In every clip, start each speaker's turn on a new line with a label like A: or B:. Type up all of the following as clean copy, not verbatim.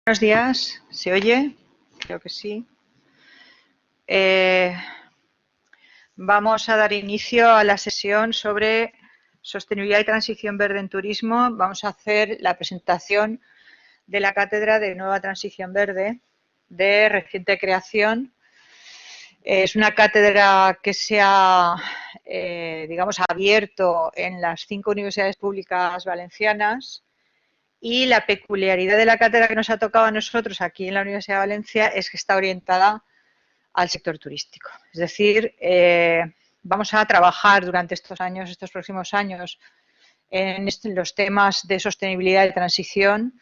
A: Buenos días, ¿se oye? Creo que sí. Vamos a dar inicio a la sesión sobre sostenibilidad y transición verde en turismo. Vamos a hacer la presentación de la cátedra de Nueva Transición Verde de reciente creación. Es una cátedra que se ha, digamos, abierto en las 5 universidades públicas valencianas. Y la peculiaridad de la cátedra que nos ha tocado a nosotros aquí en la Universidad de Valencia es que está orientada al sector turístico. Es decir, vamos a trabajar durante estos próximos años, en los temas de sostenibilidad y transición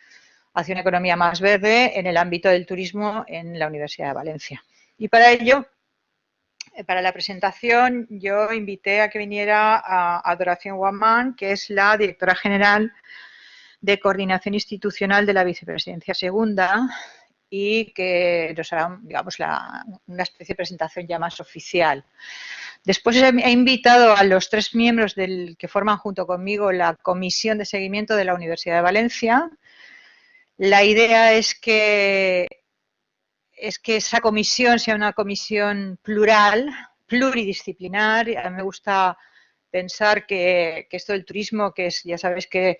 A: hacia una economía más verde en el ámbito del turismo en la Universidad de Valencia. Y para ello, para la presentación, yo invité a que viniera a Adoración Guamán, que es la directora general de Coordinación Institucional de la Vicepresidencia Segunda, y que nos hará, digamos, una especie de presentación ya más oficial. Después he invitado a los 3 miembros que forman junto conmigo la Comisión de Seguimiento de la Universidad de Valencia. La idea es que esa comisión sea una comisión plural, pluridisciplinar. A mí me gusta pensar que esto del turismo, que es, ya sabes que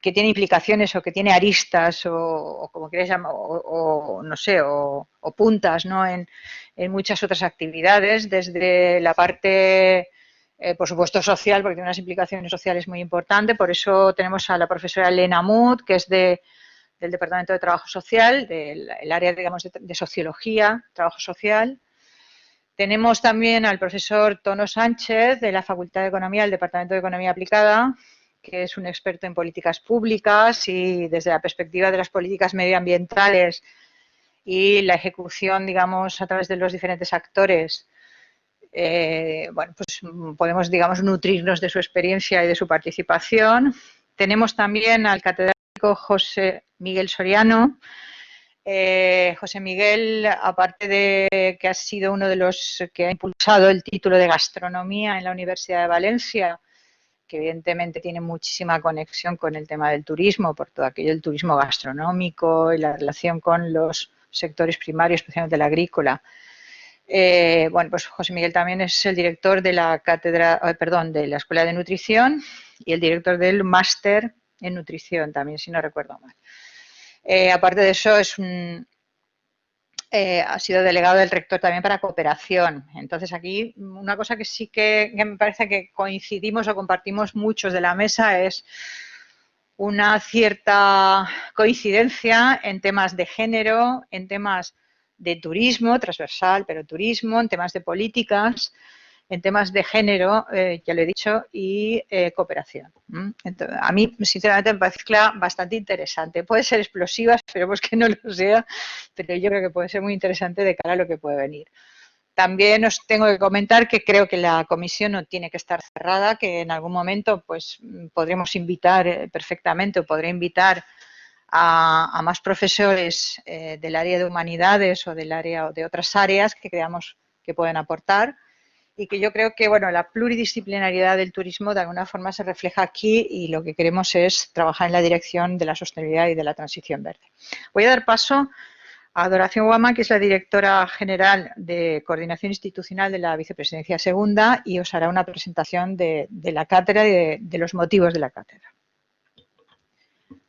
A: tiene implicaciones o que tiene aristas o como quieras llamar, o no sé, o puntas, ¿no? en muchas otras actividades, desde la parte, por supuesto, social, porque tiene unas implicaciones sociales muy importantes. Por eso tenemos a la profesora Elena Mut, que es del Departamento de Trabajo Social, del área, digamos, de Sociología, Trabajo Social. Tenemos también al profesor Tono Sánchez, de la Facultad de Economía, del Departamento de Economía Aplicada, que es un experto en políticas públicas y desde la perspectiva de las políticas medioambientales y la ejecución, digamos, a través de los diferentes actores, bueno, pues podemos, digamos, nutrirnos de su experiencia y de su participación. Tenemos también al catedrático José Miguel Soriano. José Miguel, aparte de que ha sido uno de los que ha impulsado el título de gastronomía en la Universidad de Valencia, que evidentemente tiene muchísima conexión con el tema del turismo, por todo aquello del turismo gastronómico y la relación con los sectores primarios, especialmente el agrícola. Bueno, pues José Miguel también es el director de la cátedra, de la Escuela de Nutrición y el director del máster en nutrición también, si no recuerdo mal. Aparte de eso, ha sido delegado del rector también para cooperación. Entonces, aquí una cosa que sí que me parece que coincidimos o compartimos muchos de la mesa es una cierta coincidencia en temas de género, en temas de turismo, transversal, pero turismo, en temas de políticas, en temas de género, ya lo he dicho, y cooperación. Entonces, a mí, sinceramente, me parece bastante interesante. Puede ser explosiva, esperemos que no lo sea, pero yo creo que puede ser muy interesante de cara a lo que puede venir. También os tengo que comentar que creo que la comisión no tiene que estar cerrada, que en algún momento pues podremos invitar perfectamente, o podré invitar a más profesores del área de humanidades o del área o de otras áreas que creamos que pueden aportar, y que yo creo que, bueno, la pluridisciplinariedad del turismo de alguna forma se refleja aquí, y lo que queremos es trabajar en la dirección de la sostenibilidad y de la transición verde. Voy a dar paso a Adoración Guamán, que es la directora general de Coordinación Institucional de la Vicepresidencia Segunda, y os hará una presentación de la cátedra y de los motivos de la cátedra.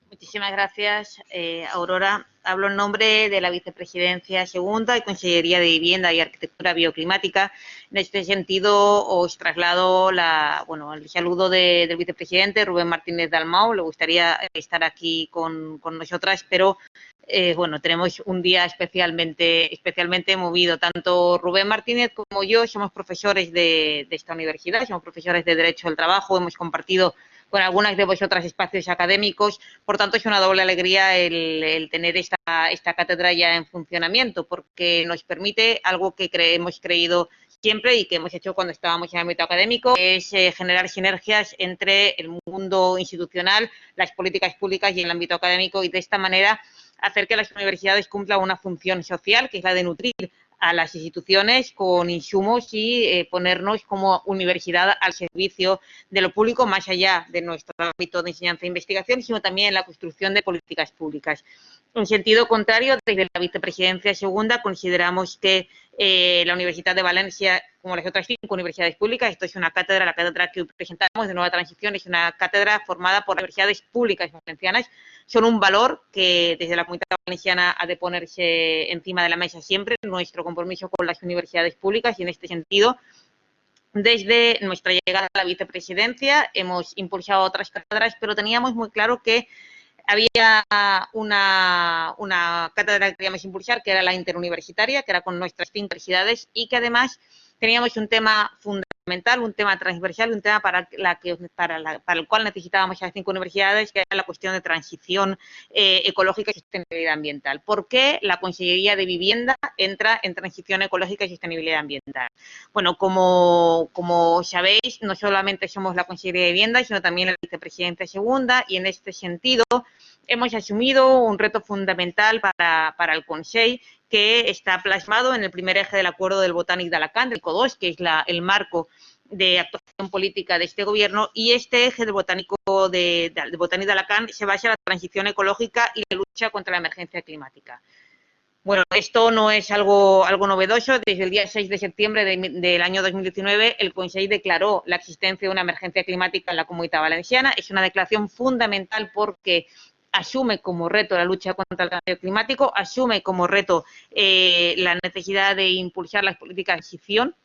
B: Muchísimas gracias, Aurora. Hablo en nombre de la Vicepresidencia Segunda y Consellería de Vivienda y Arquitectura Bioclimática. En este sentido, os traslado el saludo del vicepresidente Rubén Martínez Dalmau. Le gustaría estar aquí con nosotras, pero tenemos un día especialmente movido. Tanto Rubén Martínez como yo somos profesores de esta universidad, somos profesores de Derecho del Trabajo, hemos compartido con algunas de vosotras espacios académicos. Por tanto, es una doble alegría el tener esta cátedra ya en funcionamiento, porque nos permite algo que hemos creído siempre y que hemos hecho cuando estábamos en el ámbito académico, es generar sinergias entre el mundo institucional, las políticas públicas y el ámbito académico, y de esta manera hacer que las universidades cumplan una función social, que es la de nutrir a las instituciones con insumos y ponernos como universidad al servicio de lo público, más allá de nuestro ámbito de enseñanza e investigación, sino también en la construcción de políticas públicas. En sentido contrario, desde la Vicepresidencia Segunda consideramos que la Universidad de Valencia, como las otras 5 universidades públicas, esto es una cátedra, la cátedra que presentamos de Nueva Transición es una cátedra formada por universidades públicas valencianas, son un valor que desde la Comunidad Valenciana ha de ponerse encima de la mesa siempre, nuestro compromiso con las universidades públicas, y en este sentido, desde nuestra llegada a la vicepresidencia hemos impulsado otras cátedras, pero teníamos muy claro que había una cátedra que queríamos impulsar, que era la interuniversitaria, que era con nuestras 5 universidades, y que además teníamos un tema fundamental, un tema transversal, un tema para el cual necesitábamos a las 5 universidades, que era la cuestión de transición ecológica y sostenibilidad ambiental. ¿Por qué la Consellería de Vivienda entra en transición ecológica y sostenibilidad ambiental? Bueno, como sabéis, no solamente somos la Consellería de Vivienda, sino también la Vicepresidencia Segunda, y en este sentido hemos asumido un reto fundamental para el Consell, que está plasmado en el primer eje del acuerdo del Botànic d'Alacant, del CODOS, que es el marco de actuación política de este gobierno, y este eje del Botànic d'Alacant se basa en la transición ecológica y la lucha contra la emergencia climática. Bueno, esto no es algo novedoso. Desde el día 6 de septiembre del año 2019, el Consell declaró la existencia de una emergencia climática en la Comunitat Valenciana. Es una declaración fundamental porque asume como reto la lucha contra el cambio climático, asume como reto la necesidad de impulsar las políticas de transición,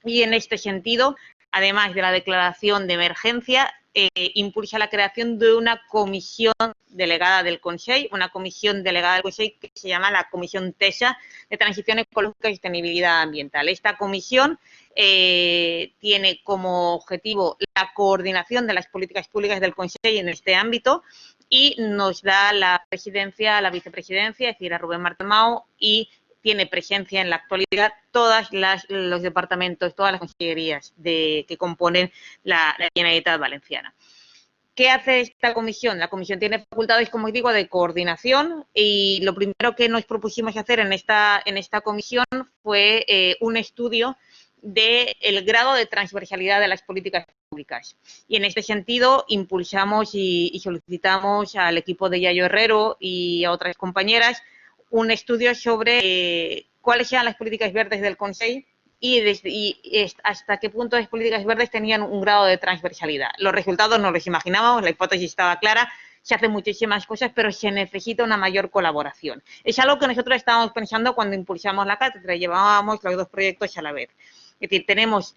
B: y en este sentido, además de la declaración de emergencia, impulsa la creación de una comisión delegada del Consell, que se llama la Comisión TESA, de Transición Ecológica y Sostenibilidad Ambiental. Esta comisión tiene como objetivo la coordinación de las políticas públicas del Consell en este ámbito, y nos da la presidencia, la vicepresidencia, es decir, a Rubén Martemau, y tiene presencia en la actualidad todos los departamentos, todas las consellerías que componen la Generalitat Valenciana. ¿Qué hace esta comisión? La comisión tiene facultades, como os digo, de coordinación, y lo primero que nos propusimos hacer en esta comisión fue un estudio del grado de transversalidad de las políticas públicas. Y en este sentido impulsamos y solicitamos al equipo de Yayo Herrero y a otras compañeras un estudio sobre cuáles eran las políticas verdes del Consell y hasta qué punto las políticas verdes tenían un grado de transversalidad. Los resultados no los imaginábamos, la hipótesis estaba clara, se hacen muchísimas cosas, pero se necesita una mayor colaboración. Es algo que nosotros estábamos pensando cuando impulsamos la cátedra, llevábamos los 2 proyectos a la vez. Es decir, tenemos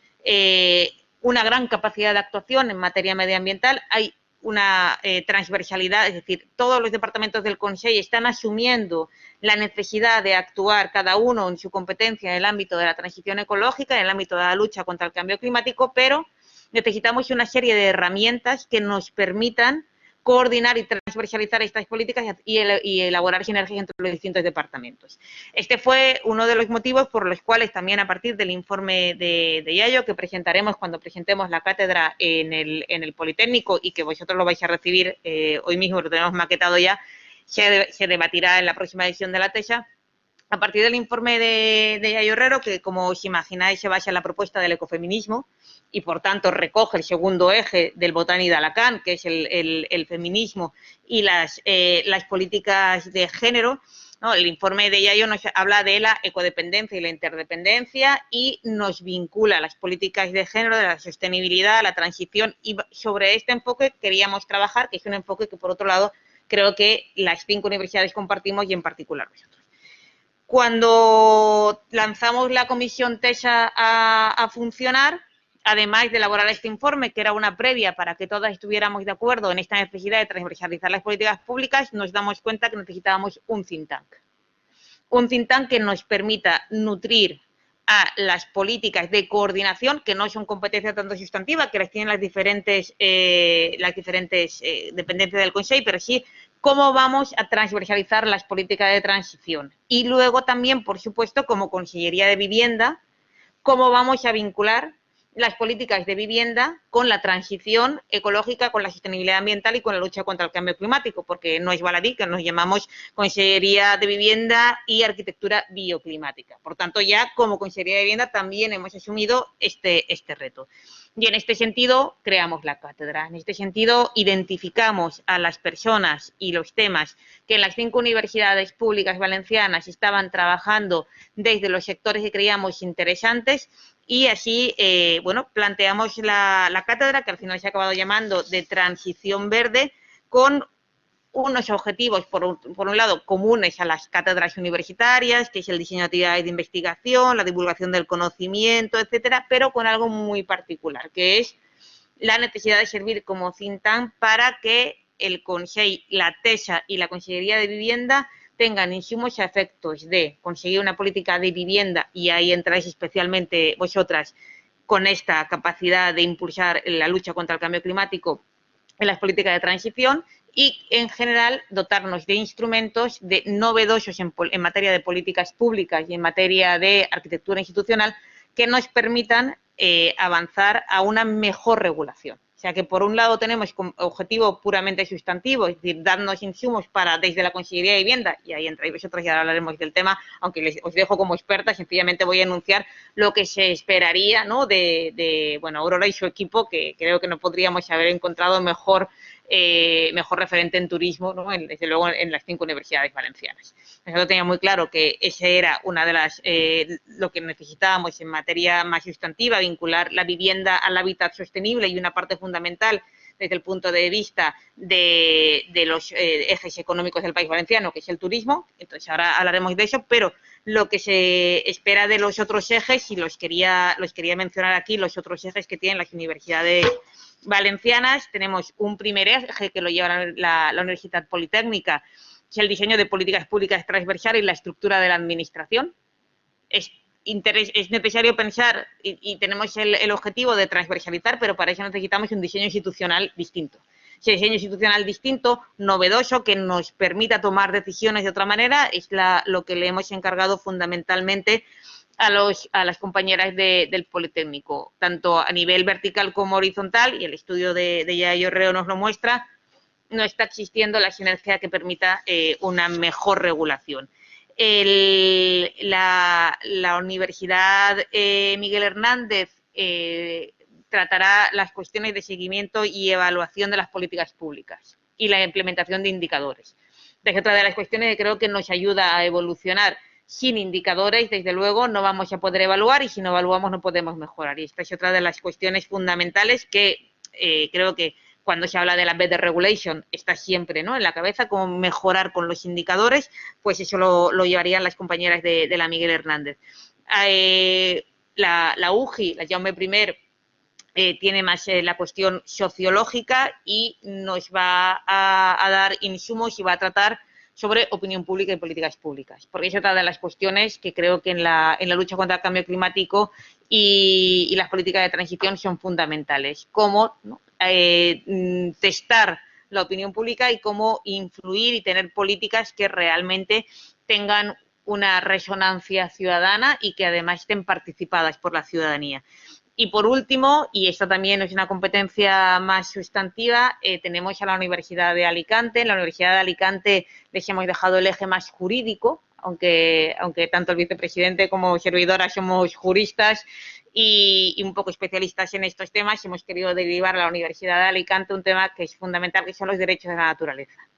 B: una gran capacidad de actuación en materia medioambiental, hay una transversalidad, es decir, todos los departamentos del Consell están asumiendo la necesidad de actuar cada uno en su competencia en el ámbito de la transición ecológica, en el ámbito de la lucha contra el cambio climático, pero necesitamos una serie de herramientas que nos permitan coordinar y transversalizar estas políticas y elaborar sinergias entre los distintos departamentos. Este fue uno de los motivos por los cuales también a partir del informe de Yayo, que presentaremos cuando presentemos la cátedra en el Politécnico y que vosotros lo vais a recibir hoy mismo, lo tenemos maquetado ya, se debatirá en la próxima edición de la TESA. A partir del informe de Yayo Herrero, que como os imagináis se basa en la propuesta del ecofeminismo y por tanto recoge el segundo eje del Botànic d'Alacant, que es el feminismo y las políticas de género, ¿no? El informe de Yayo nos habla de la ecodependencia y la interdependencia y nos vincula a las políticas de género, de la sostenibilidad, a la transición, y sobre este enfoque queríamos trabajar, que es un enfoque que por otro lado creo que las 5 universidades compartimos y en particular nosotros. Cuando lanzamos la comisión TESA a funcionar, además de elaborar este informe, que era una previa para que todas estuviéramos de acuerdo en esta necesidad de transversalizar las políticas públicas, nos damos cuenta que necesitábamos un think tank. Un think tank que nos permita nutrir a las políticas de coordinación, que no son competencia tanto sustantiva, que las tienen las diferentes dependencias del Consell, pero sí cómo vamos a transversalizar las políticas de transición. Y luego también, por supuesto, como Consellería de Vivienda, cómo vamos a vincular las políticas de vivienda con la transición ecológica, con la sostenibilidad ambiental y con la lucha contra el cambio climático, porque no es baladí, que nos llamamos Consellería de Vivienda y Arquitectura Bioclimática. Por tanto, ya como Consellería de Vivienda también hemos asumido este reto. Y en este sentido creamos la cátedra. En este sentido identificamos a las personas y los temas que en las 5 universidades públicas valencianas estaban trabajando desde los sectores que creíamos interesantes y así, bueno, planteamos la cátedra, que al final se ha acabado llamando de Transición Verde, con unos objetivos, por un lado, comunes a las cátedras universitarias, que es el diseño de actividades de investigación, la divulgación del conocimiento, etcétera, pero con algo muy particular, que es la necesidad de servir como think tank para que el Consell, la TESA y la Consellería de Vivienda tengan insumos a efectos de conseguir una política de vivienda, y ahí entráis especialmente vosotras con esta capacidad de impulsar la lucha contra el cambio climático en las políticas de transición, y en general dotarnos de instrumentos novedosos en materia de políticas públicas y en materia de arquitectura institucional que nos permitan avanzar a una mejor regulación. O sea que por un lado tenemos como objetivo puramente sustantivo, es decir, darnos insumos para desde la Consellería de Vivienda, y ahí entráis vosotros y ahora hablaremos del tema, aunque os dejo como experta, sencillamente voy a enunciar lo que se esperaría, ¿no?, de bueno, Aurora y su equipo, que creo que no podríamos haber encontrado mejor referente en turismo, ¿no?, desde luego en las 5 universidades valencianas. Nosotros teníamos muy claro que ese era una de las lo que necesitábamos en materia más sustantiva, vincular la vivienda al hábitat sostenible, y una parte fundamental desde el punto de vista de los ejes económicos del país valenciano, que es el turismo. Entonces ahora hablaremos de eso, pero lo que se espera de los otros ejes, y los quería mencionar aquí, los otros ejes que tienen las universidades valencianas. Tenemos un primer eje que lo lleva la Universidad Politécnica, que es el diseño de políticas públicas transversales y la estructura de la administración. Es necesario pensar y tenemos el objetivo de transversalizar, pero para eso necesitamos un diseño institucional distinto. Ese diseño institucional distinto, novedoso, que nos permita tomar decisiones de otra manera, es lo que le hemos encargado fundamentalmente a las compañeras del Politécnico, tanto a nivel vertical como horizontal, y el estudio de Yayo Reo nos lo muestra. No está existiendo la sinergia que permita una mejor regulación. La Universidad Miguel Hernández tratará las cuestiones de seguimiento y evaluación de las políticas públicas y la implementación de indicadores. Es otra de las cuestiones que creo que nos ayuda a evolucionar. Sin indicadores, desde luego, no vamos a poder evaluar, y si no evaluamos no podemos mejorar. Y esta es otra de las cuestiones fundamentales que creo que cuando se habla de la better regulation está siempre, ¿no?, en la cabeza, cómo mejorar con los indicadores. Pues eso lo llevarían las compañeras de la Miguel Hernández. La UGI, la Jaume I, tiene más la cuestión sociológica y nos va a dar insumos y va a tratar sobre opinión pública y políticas públicas, porque es otra de las cuestiones que creo que en la lucha contra el cambio climático y las políticas de transición son fundamentales. Cómo, ¿no?, testar la opinión pública y cómo influir y tener políticas que realmente tengan una resonancia ciudadana y que además estén participadas por la ciudadanía. Y por último, y esto también es una competencia más sustantiva, tenemos a la Universidad de Alicante. En la Universidad de Alicante les hemos dejado el eje más jurídico, aunque tanto el vicepresidente como servidora somos juristas y un poco especialistas en estos temas. Hemos querido derivar a la Universidad de Alicante un tema que es fundamental, que son los derechos de la naturaleza.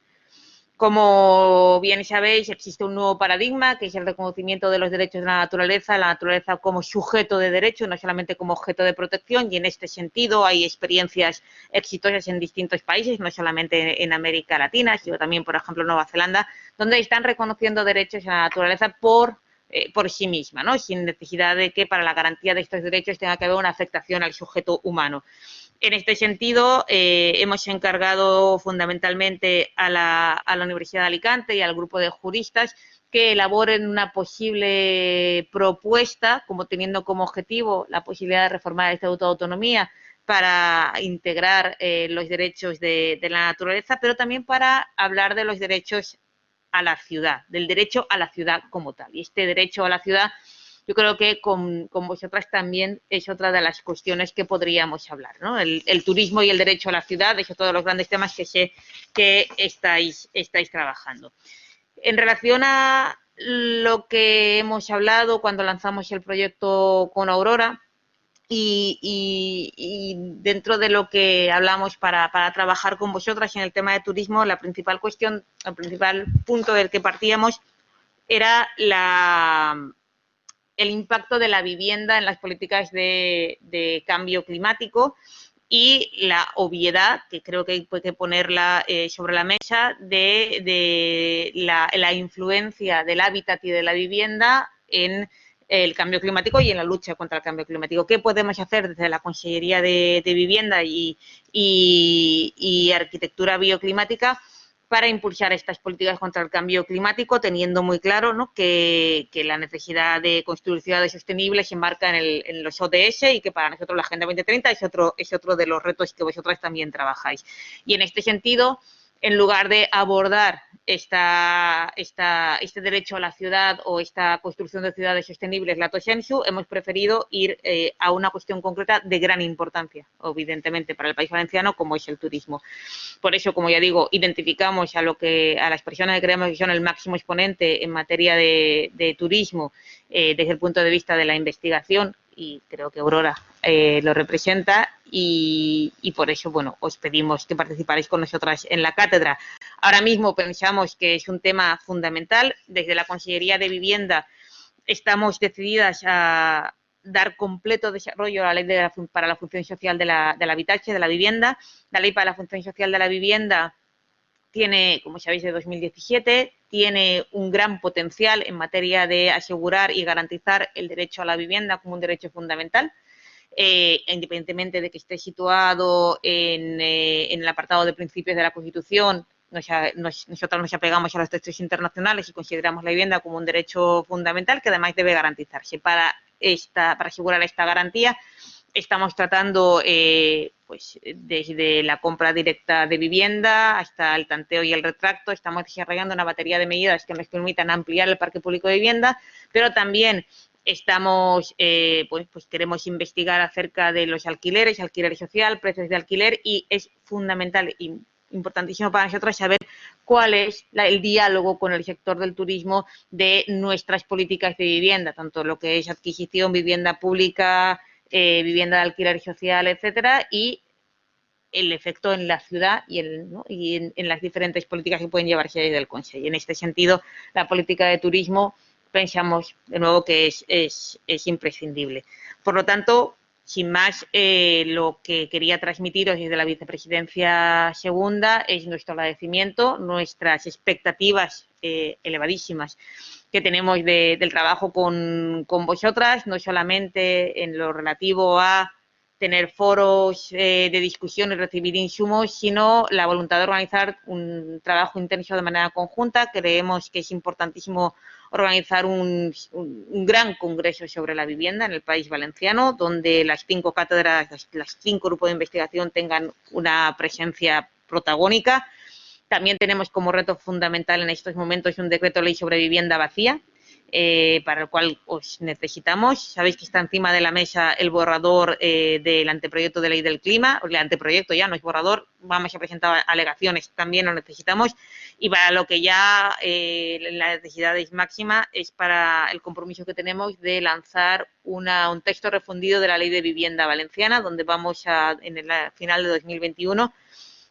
B: Como bien sabéis, existe un nuevo paradigma, que es el reconocimiento de los derechos de la naturaleza como sujeto de derecho, no solamente como objeto de protección, y en este sentido hay experiencias exitosas en distintos países, no solamente en América Latina, sino también, por ejemplo, en Nueva Zelanda, donde están reconociendo derechos a la naturaleza por sí misma, ¿no?, sin necesidad de que para la garantía de estos derechos tenga que haber una afectación al sujeto humano. En este sentido, hemos encargado fundamentalmente a la Universidad de Alicante y al grupo de juristas que elaboren una posible propuesta, como teniendo como objetivo la posibilidad de reformar el Estatuto de Autonomía para integrar los derechos de la naturaleza, pero también para hablar de los derechos a la ciudad, del derecho a la ciudad como tal. Y este derecho a la ciudad yo creo que con vosotras también es otra de las cuestiones que podríamos hablar, ¿no? El turismo y el derecho a la ciudad, de todos los grandes temas que sé que estáis trabajando. En relación a lo que hemos hablado cuando lanzamos el proyecto con Aurora, y dentro de lo que hablamos para trabajar con vosotras en el tema de turismo, la principal cuestión, el principal punto del que partíamos era el impacto de la vivienda en las políticas de cambio climático y la obviedad, que creo que hay que ponerla sobre la mesa, de la influencia del hábitat y de la vivienda en el cambio climático y en la lucha contra el cambio climático. ¿Qué podemos hacer desde la Consellería de Vivienda y Arquitectura Bioclimática para impulsar estas políticas contra el cambio climático, teniendo muy claro, ¿no?, que la necesidad de construir ciudades sostenibles se enmarca en los ODS y que para nosotros la Agenda 2030 es otro de los retos que vosotras también trabajáis. Y en este sentido, en lugar de abordar este derecho a la ciudad o esta construcción de ciudades sostenibles, lato sensu, hemos preferido ir a una cuestión concreta de gran importancia, evidentemente, para el País Valenciano, como es el turismo. Por eso, como ya digo, identificamos a las personas que creemos que son el máximo exponente en materia de turismo desde el punto de vista de la investigación, y creo que Aurora lo representa, y por eso, bueno, os pedimos que participáis con nosotras en la cátedra. Ahora mismo pensamos que es un tema fundamental. Desde la Consellería de Vivienda estamos decididas a dar completo desarrollo a la ley para la función social del habitatge, de la vivienda. La ley para la función social de la vivienda tiene, como sabéis, de 2017, tiene un gran potencial en materia de asegurar y garantizar el derecho a la vivienda como un derecho fundamental, independientemente de que esté situado en el apartado de principios de la Constitución. Nosotros nos apegamos a los textos internacionales y consideramos la vivienda como un derecho fundamental que además debe garantizarse. Para asegurar esta garantía, estamos tratando, pues desde la compra directa de vivienda hasta el tanteo y el retracto, estamos desarrollando una batería de medidas que nos permitan ampliar el parque público de vivienda, pero también estamos, pues queremos investigar acerca de los alquileres, alquiler social, precios de alquiler, y es fundamental y importantísimo para nosotros saber cuál es el diálogo con el sector del turismo de nuestras políticas de vivienda, tanto lo que es adquisición, vivienda pública, vivienda de alquiler social, etcétera, y el efecto en la ciudad y en las diferentes políticas que pueden llevarse desde el Consejo. Y en este sentido, la política de turismo pensamos de nuevo que es imprescindible. Por lo tanto, sin más, lo que quería transmitiros desde la Vicepresidencia Segunda es nuestro agradecimiento, nuestras expectativas elevadísimas que tenemos del trabajo con vosotras, no solamente en lo relativo a tener foros de discusión y recibir insumos, sino la voluntad de organizar un trabajo intenso de manera conjunta. Creemos que es importantísimo organizar un gran congreso sobre la vivienda en el País Valenciano, donde las 5 cátedras, las 5 grupos de investigación tengan una presencia protagónica. También tenemos como reto fundamental en estos momentos un decreto ley sobre vivienda vacía, para el cual os necesitamos. Sabéis que está encima de la mesa el borrador del anteproyecto de ley del clima, el anteproyecto ya no es borrador, vamos a presentar alegaciones, también lo necesitamos, y para lo que ya la necesidad es máxima es para el compromiso que tenemos de lanzar un texto refundido de la ley de vivienda valenciana, donde vamos en el final de 2021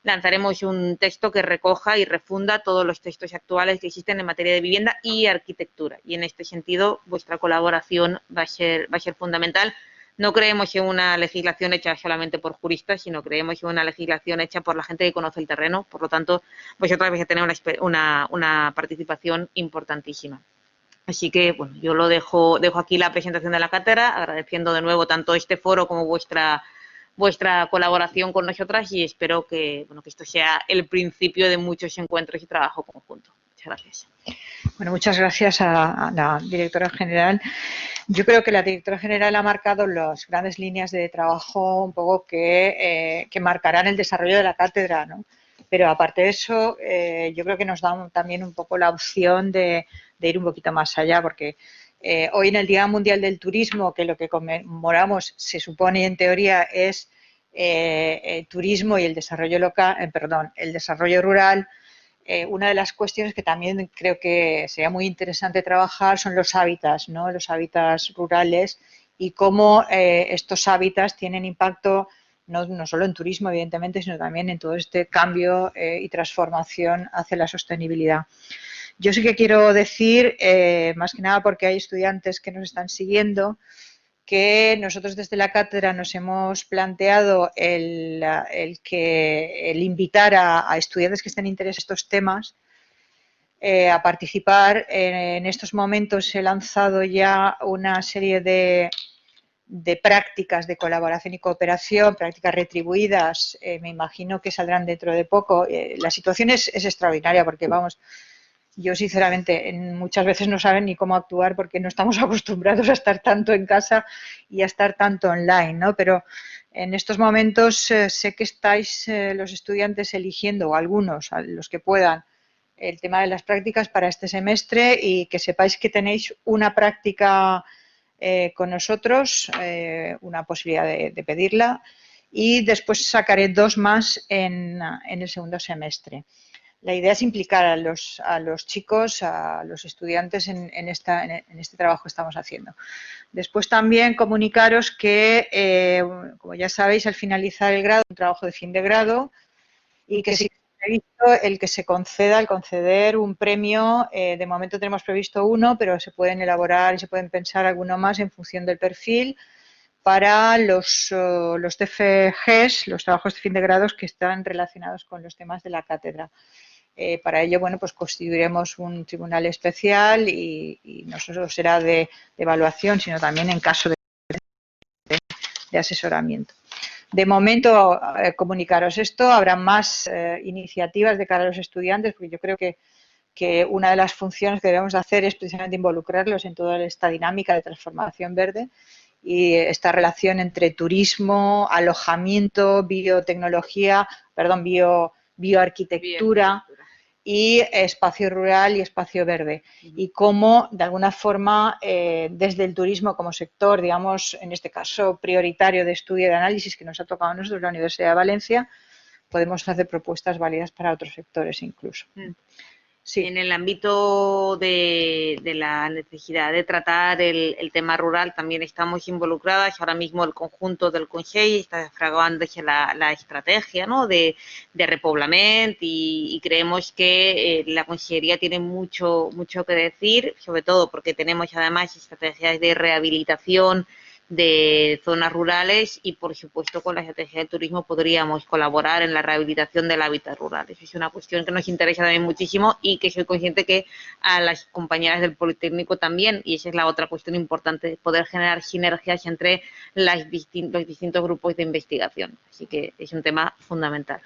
B: lanzaremos un texto que recoja y refunda todos los textos actuales que existen en materia de vivienda y arquitectura. Y en este sentido, vuestra colaboración va a ser fundamental. No creemos en una legislación hecha solamente por juristas, sino creemos en una legislación hecha por la gente que conoce el terreno. Por lo tanto, vosotros vais a tener una participación importantísima. Así que, bueno, yo lo dejo aquí la presentación de la cátedra, agradeciendo de nuevo tanto este foro como vuestra colaboración con nosotras, y espero que esto sea el principio de muchos encuentros y trabajo conjunto. Muchas gracias.
A: Bueno, muchas gracias a la directora general. Yo creo que la directora general ha marcado las grandes líneas de trabajo un poco que marcarán el desarrollo de la cátedra, ¿no? Pero aparte de eso, yo creo que nos da también un poco la opción de ir un poquito más allá, porque Hoy en el Día Mundial del Turismo, que lo que conmemoramos se supone en teoría es el turismo y el desarrollo local, el desarrollo rural, una de las cuestiones que también creo que sería muy interesante trabajar son los hábitats, ¿no? Los hábitats rurales y cómo estos hábitats tienen impacto no solo en turismo, evidentemente, sino también en todo este cambio y transformación hacia la sostenibilidad. Yo sí que quiero decir, más que nada porque hay estudiantes que nos están siguiendo, que nosotros desde la cátedra nos hemos planteado el invitar a estudiantes que estén interesados en estos temas a participar. En estos momentos he lanzado ya una serie de prácticas de colaboración y cooperación, prácticas retribuidas, me imagino que saldrán dentro de poco. La situación es extraordinaria porque, vamos, yo sinceramente muchas veces no saben ni cómo actuar porque no estamos acostumbrados a estar tanto en casa y a estar tanto online, ¿no? Pero en estos momentos sé que estáis los estudiantes eligiendo, o algunos, a los que puedan, el tema de las prácticas para este semestre y que sepáis que tenéis una práctica con nosotros, una posibilidad de pedirla, y después sacaré 2 más en el segundo semestre. La idea es implicar a los chicos, a los estudiantes en este trabajo que estamos haciendo. Después también comunicaros que, como ya sabéis, al finalizar el grado, un trabajo de fin de grado, y que sí que está previsto el que se conceda, el conceder un premio. De momento tenemos previsto uno, pero se pueden elaborar y se pueden pensar alguno más en función del perfil para los TFGs, los trabajos de fin de grados que están relacionados con los temas de la cátedra. Para ello, bueno, pues constituiremos un tribunal especial y no solo será de evaluación, sino también en caso de asesoramiento. De momento, comunicaros esto, habrá más iniciativas de cara a los estudiantes, porque yo creo que una de las funciones que debemos hacer es precisamente involucrarlos en toda esta dinámica de transformación verde y esta relación entre turismo, alojamiento, bioarquitectura y espacio rural y espacio verde, y cómo de alguna forma desde el turismo como sector, digamos, en este caso prioritario de estudio y de análisis que nos ha tocado a nosotros la Universidad de Valencia, podemos hacer propuestas válidas para otros sectores incluso.
B: Sí. En el ámbito de la necesidad de tratar el tema rural también estamos involucradas. Ahora mismo el conjunto del Consell está fraguándose la estrategia, ¿no?, de repoblament y creemos que la Consellería tiene mucho que decir, sobre todo porque tenemos además estrategias de rehabilitación de zonas rurales y, por supuesto, con la estrategia del turismo podríamos colaborar en la rehabilitación del hábitat rural. Eso es una cuestión que nos interesa también muchísimo y que soy consciente que a las compañeras del Politécnico también, y esa es la otra cuestión importante, poder generar sinergias entre los distintos grupos de investigación. Así que es un tema fundamental.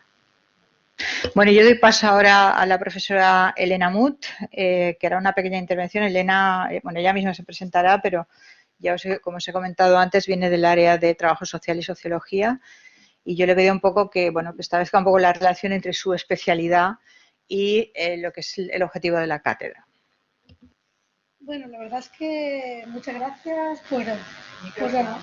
A: Bueno, yo doy paso ahora a la profesora Elena Mut, que hará una pequeña intervención. Elena, bueno, ella misma se presentará, pero ya como os he comentado antes, viene del área de trabajo social y sociología, y yo le veo un poco que, bueno, que establezca un poco la relación entre su especialidad y lo que es el objetivo de la cátedra.
C: Bueno, la verdad es que muchas gracias. Bueno, pues bueno.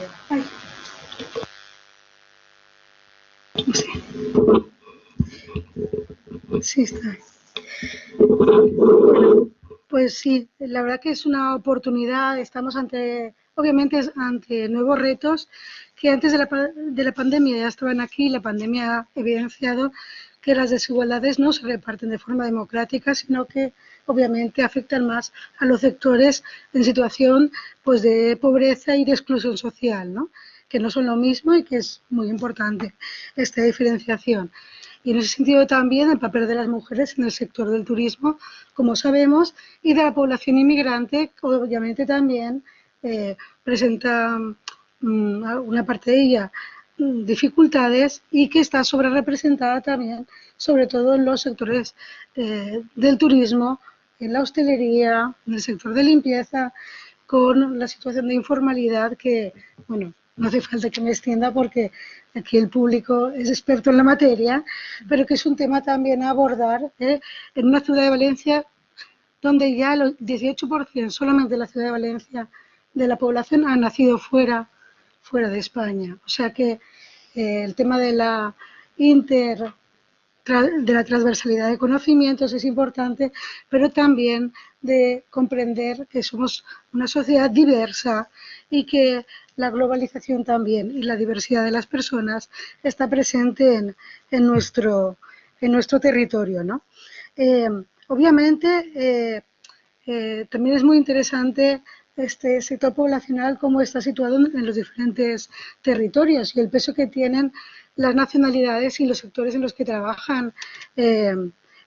C: Sí, está. Bueno, pues sí, la verdad que es una oportunidad. Estamos obviamente ante nuevos retos que antes de la pandemia ya estaban aquí. La pandemia ha evidenciado que las desigualdades no se reparten de forma democrática, sino que obviamente afectan más a los sectores en situación pues de pobreza y de exclusión social, ¿no?, que no son lo mismo y que es muy importante esta diferenciación. Y en ese sentido también el papel de las mujeres en el sector del turismo, como sabemos, y de la población inmigrante, que obviamente también presenta una parte de ella dificultades y que está sobre representada también, sobre todo en los sectores del turismo, en la hostelería, en el sector de limpieza, con la situación de informalidad que, bueno, no hace falta que me extienda porque aquí el público es experto en la materia, pero que es un tema también a abordar en una ciudad de Valencia donde ya el 18% solamente de la ciudad de Valencia de la población ha nacido fuera de España. O sea que el tema de la transversalidad de conocimientos es importante, pero también de comprender que somos una sociedad diversa y que la globalización también y la diversidad de las personas está presente en nuestro territorio, ¿no? Obviamente, también es muy interesante este sector poblacional, cómo está situado en los diferentes territorios y el peso que tienen las nacionalidades y los sectores en los que trabajan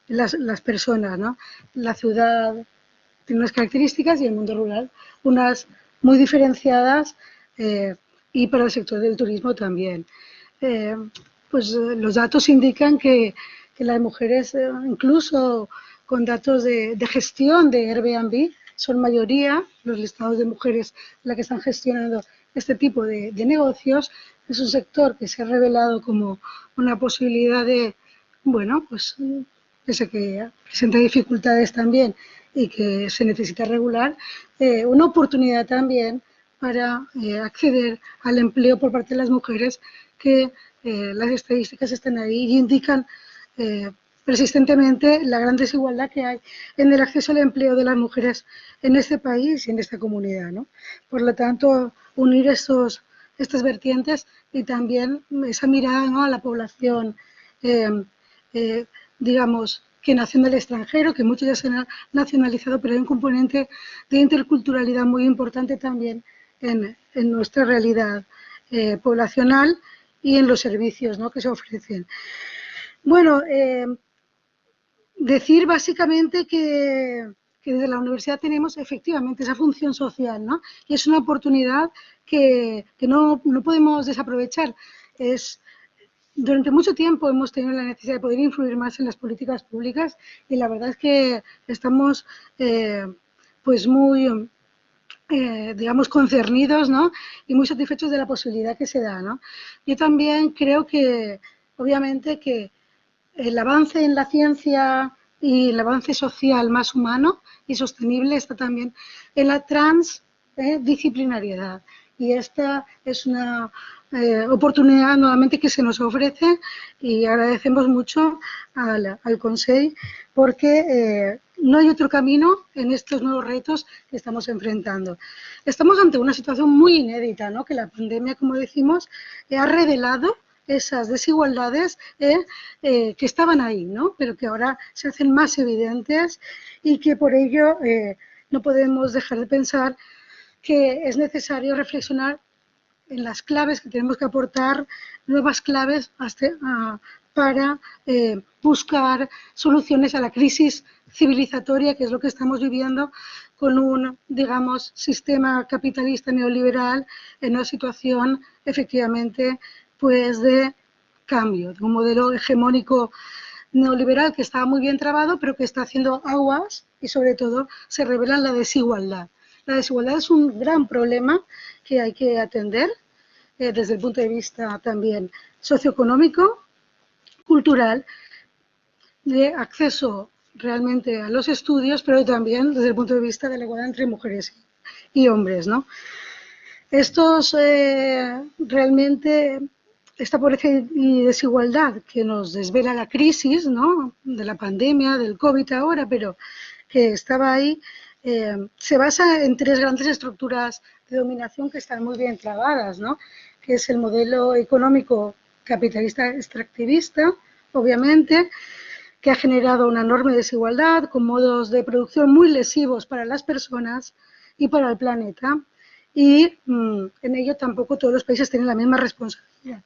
C: las personas, ¿no? La ciudad tiene unas características y el mundo rural unas muy diferenciadas y para el sector del turismo también. Los datos indican que las mujeres, incluso con datos de gestión de Airbnb, son mayoría los listados de mujeres las que están gestionando este tipo de negocios. Es un sector que se ha revelado como una posibilidad de, bueno, pues pese que presenta dificultades también y que se necesita regular, una oportunidad también para acceder al empleo por parte de las mujeres, que las estadísticas están ahí y indican persistentemente la gran desigualdad que hay en el acceso al empleo de las mujeres en este país y en esta comunidad, ¿no? Por lo tanto, unir estas vertientes y también esa mirada, ¿no?, a la población, digamos, que nació en el extranjero, que muchos ya se han nacionalizado, pero hay un componente de interculturalidad muy importante también en nuestra realidad poblacional y en los servicios, ¿no?, que se ofrecen. Bueno, decir básicamente que desde la universidad tenemos efectivamente esa función social, ¿no? Y es una oportunidad que no podemos desaprovechar. Durante mucho tiempo hemos tenido la necesidad de poder influir más en las políticas públicas y la verdad es que estamos pues muy, digamos, concernidos, ¿no?, y muy satisfechos de la posibilidad que se da, ¿no? Yo también creo que, obviamente, que el avance en la ciencia y el avance social más humano y sostenible está también en la transdisciplinariedad. Y esta es una oportunidad nuevamente que se nos ofrece y agradecemos mucho al Consell porque no hay otro camino en estos nuevos retos que estamos enfrentando. Estamos ante una situación muy inédita, ¿no?, que la pandemia, como decimos, ha revelado esas desigualdades que estaban ahí, ¿no?, pero que ahora se hacen más evidentes y que por ello no podemos dejar de pensar que es necesario reflexionar en las claves que tenemos que aportar, nuevas claves para buscar soluciones a la crisis civilizatoria, que es lo que estamos viviendo con un, digamos, sistema capitalista neoliberal en una situación efectivamente pues de cambio, de un modelo hegemónico neoliberal que estaba muy bien trabado, pero que está haciendo aguas y sobre todo se revela la desigualdad. La desigualdad es un gran problema que hay que atender desde el punto de vista también socioeconómico, cultural, de acceso realmente a los estudios, pero también desde el punto de vista de la igualdad entre mujeres y hombres, ¿no? Realmente, esta pobreza y desigualdad que nos desvela la crisis, ¿no?, de la pandemia, del COVID ahora, pero que estaba ahí, se basa en tres grandes estructuras de dominación que están muy bien trabadas, ¿no?, que es el modelo económico capitalista extractivista, obviamente, que ha generado una enorme desigualdad con modos de producción muy lesivos para las personas y para el planeta, y en ello tampoco todos los países tienen la misma responsabilidad.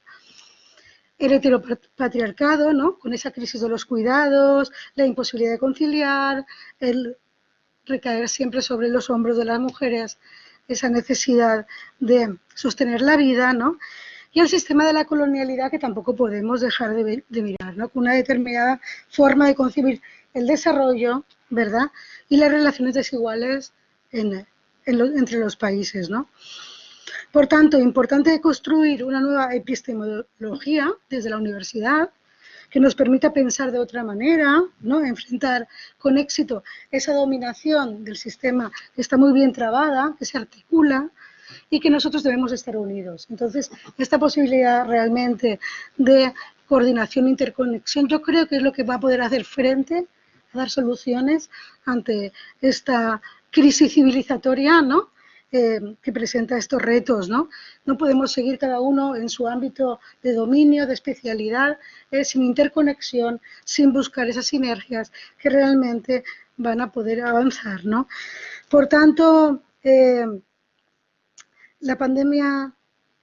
C: El heteropatriarcado, ¿no?, con esa crisis de los cuidados, la imposibilidad de conciliar, el recaer siempre sobre los hombros de las mujeres esa necesidad de sostener la vida, ¿no?, y el sistema de la colonialidad que tampoco podemos dejar de mirar, ¿no?, con una determinada forma de concebir el desarrollo, ¿verdad?, y las relaciones desiguales entre los países, ¿no? Por tanto, importante construir una nueva epistemología desde la universidad que nos permita pensar de otra manera, ¿no? Enfrentar con éxito esa dominación del sistema que está muy bien trabada, que se articula, y que nosotros debemos estar unidos. Entonces, esta posibilidad realmente de coordinación e interconexión, yo creo que es lo que va a poder hacer frente a dar soluciones ante esta crisis civilizatoria, ¿no? Que presenta estos retos, ¿no? No podemos seguir cada uno en su ámbito de dominio, de especialidad, sin interconexión, sin buscar esas sinergias que realmente van a poder avanzar, ¿no? Por tanto, la pandemia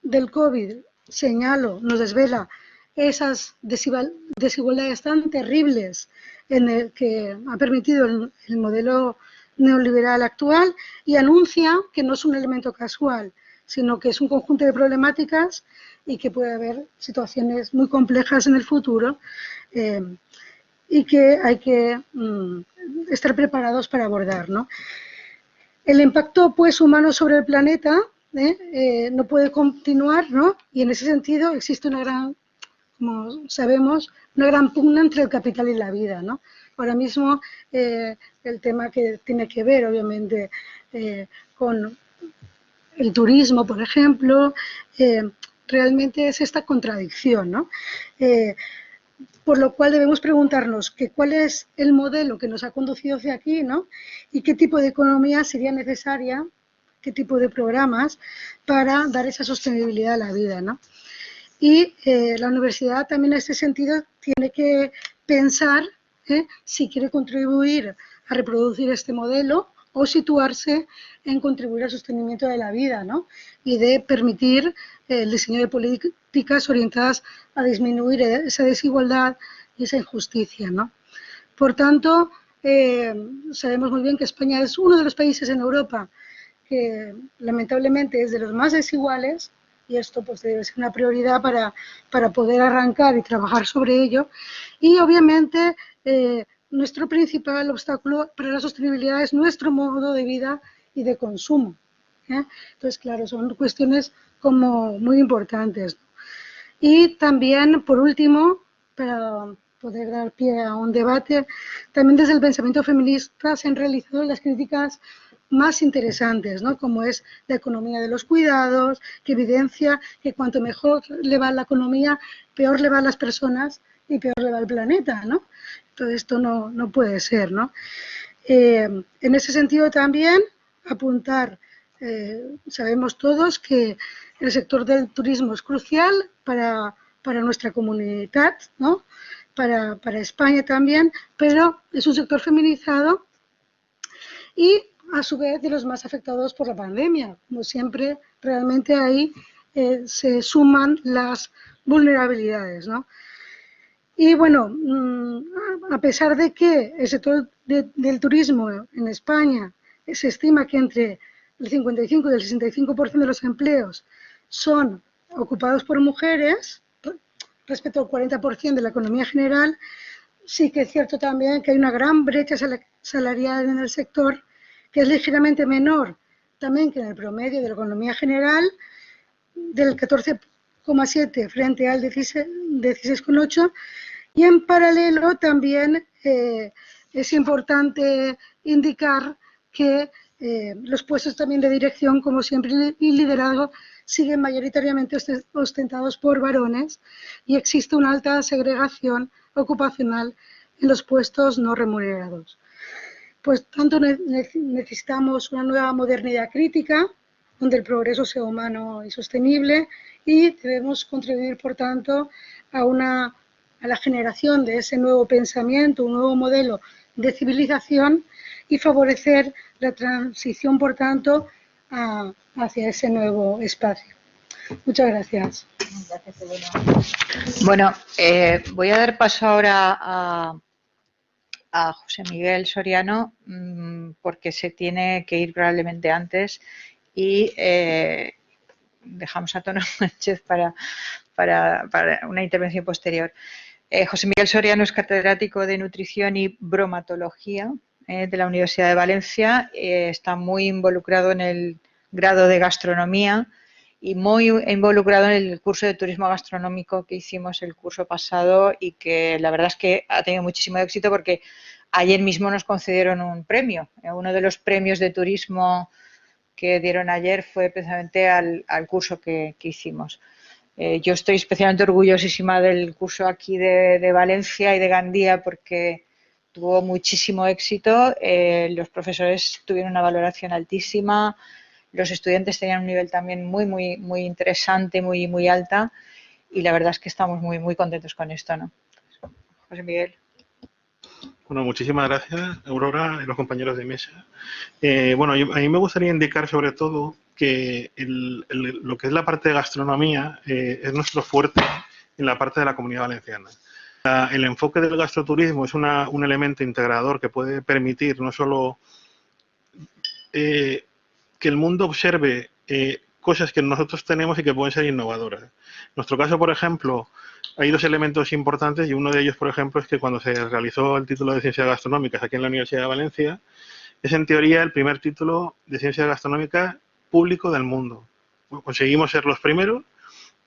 C: del COVID, señalo, nos desvela esas desigualdades tan terribles en el que ha permitido el modelo neoliberal actual y anuncia que no es un elemento casual, sino que es un conjunto de problemáticas y que puede haber situaciones muy complejas en el futuro y que hay que estar preparados para abordar, ¿no? El impacto pues, humano sobre el planeta no puede continuar, ¿no? Y en ese sentido existe una gran, como sabemos, una gran pugna entre el capital y la vida, ¿no? Ahora mismo el tema que tiene que ver, obviamente, con el turismo, por ejemplo, realmente es esta contradicción, ¿no? Por lo cual debemos preguntarnos que cuál es el modelo que nos ha conducido hacia aquí, ¿no? Y qué tipo de economía sería necesaria, qué tipo de programas para dar esa sostenibilidad a la vida, ¿no? Y la universidad también en este sentido tiene que pensar si quiere contribuir a reproducir este modelo o situarse en contribuir al sostenimiento de la vida, ¿no? Y de permitir el diseño de políticas orientadas a disminuir esa desigualdad y esa injusticia, ¿no? Por tanto, sabemos muy bien que España es uno de los países en Europa que lamentablemente es de los más desiguales y esto pues debe ser una prioridad para poder arrancar y trabajar sobre ello. Y obviamente nuestro principal obstáculo para la sostenibilidad es nuestro modo de vida y de consumo. Entonces, claro, son cuestiones como muy importantes. Y también, por último, para poder dar pie a un debate, también desde el pensamiento feminista se han realizado las críticas más interesantes, ¿no? Como es la economía de los cuidados, que evidencia que cuanto mejor le va la economía, peor le va a las personas y peor le va al planeta, ¿no? Todo esto no puede ser, ¿no? En ese sentido también apuntar, sabemos todos que el sector del turismo es crucial para nuestra comunidad, ¿no? Para España también, pero es un sector feminizado y a su vez de los más afectados por la pandemia. Como siempre, realmente ahí se suman las vulnerabilidades, ¿no? Y bueno, a pesar de que el sector del turismo en España se estima que entre el 55 y el 65% de los empleos son ocupados por mujeres, respecto al 40% de la economía general, sí que es cierto también que hay una gran brecha salarial en el sector, que es ligeramente menor también que en el promedio de la economía general, del 14,7 frente al 16,8, y en paralelo también es importante indicar que los puestos también de dirección, como siempre, y liderazgo, siguen mayoritariamente ostentados por varones y existe una alta segregación ocupacional en los puestos no remunerados. Pues tanto necesitamos una nueva modernidad crítica, donde el progreso sea humano y sostenible, y debemos contribuir, por tanto, a la generación de ese nuevo pensamiento, un nuevo modelo de civilización y favorecer la transición, por tanto, hacia ese nuevo espacio. Muchas gracias.
B: Gracias, Elena.
A: Bueno, voy a dar paso ahora a José Miguel Soriano porque se tiene que ir probablemente antes y dejamos a Tono Sánchez para una intervención posterior. José Miguel Soriano es catedrático de Nutrición y Bromatología de la Universidad de Valencia, está muy involucrado en el grado de Gastronomía y muy involucrado en el curso de turismo gastronómico que hicimos el curso pasado y que la verdad es que ha tenido muchísimo éxito porque ayer mismo nos concedieron un premio. Uno de los premios de turismo que dieron ayer fue precisamente al curso que hicimos. Yo estoy especialmente orgullosísima del curso aquí de Valencia y de Gandía porque tuvo muchísimo éxito. Los profesores tuvieron una valoración altísima. Los estudiantes tenían un nivel también muy interesante, muy alta, y la verdad es que estamos muy contentos con esto, ¿no? José Miguel.
D: Bueno, muchísimas gracias, Aurora y los compañeros de mesa. Bueno, a mí me gustaría indicar sobre todo que lo que es la parte de gastronomía es nuestro fuerte en la parte de la Comunidad Valenciana. El enfoque del gastroturismo es un elemento integrador que puede permitir no solo que el mundo observe cosas que nosotros tenemos y que pueden ser innovadoras. En nuestro caso, por ejemplo, hay dos elementos importantes y uno de ellos, por ejemplo, es que cuando se realizó el título de Ciencias Gastronómicas aquí en la Universidad de Valencia, es en teoría el primer título de Ciencias Gastronómicas público del mundo. Conseguimos ser los primeros,